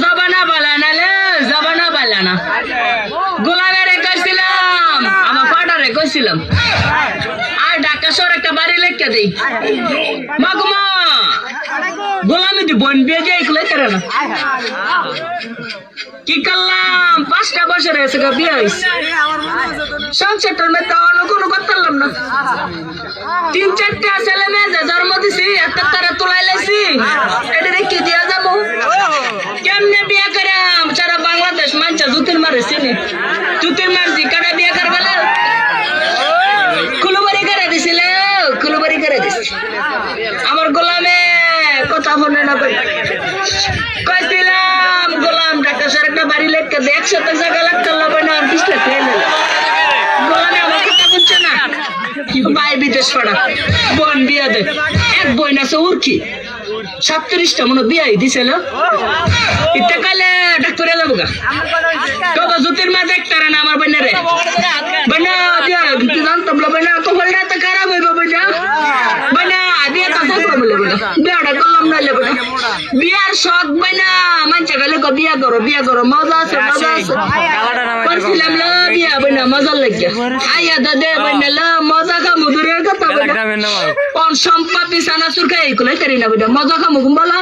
জবানা বালানা লে জবানা বালানা গোলামের কইছিলাম আমার ফাটারে কইছিলাম আর ঢাকা শহর একটা বাড়ি লেখা দেই মাগুমা গোলামি দি বোন বিয়ে দিয়ে এগুলো করে না কি করলাম 5টা বছর হয়েছে বিয়ে হয়েছে সংসারটার মধ্যে অন্য কোনো করতে পারলাম না 3-4টা ছেলে মেয়ে যে জন্ম দিছি একটা তারা তোলাই লাইছি এটা রেখে দিয়া যাবো কেমনে বিয়ে করাম সারা বাংলাদেশ মানছে জুতির মারে চিনি জুতির মারছি কারা বিয়ে করবে কুলুবাড়ি করে দিছিল কুলুবাড়ি করে দিছি আমার গোলামে কথা বলে না কইছিলাম গোলাম ঢাকা শহর একটা বাড়ি লেখা দে 100 জায়গা লাগতে লাগবে না 20 লাখ খেয়ে নেবে গোলামে আমার কথা বুঝছে না ভাই বিদেশ পড়া বোন বিয়ে দে এক বোন আছে উর্কি 37টা মনে বিয়ে দিছিল এটা কালে ডাক্তারে যাবো গা তো জুতির মা দেখতারে না আমার বোনেরে বনা দিয়া দিতে জানতাম না বনা তো হলটা তো খারাপ হইব বনা বনা দিয়া তো দেখো বলে বনা বিয়াটা করলাম না লে বনা বিয়ার শখ বনা মানছে গেলে কো বিয়া করো মজা আছে করছিলাম লা বিয়া বনা মজা লাগে আয়া দাদে বনা লা মজা কা মধুরের কথা বনা কোন সম্পত্তি সানা সুরখাই কইলে করি না বনা মজা কা মুগুম্বালা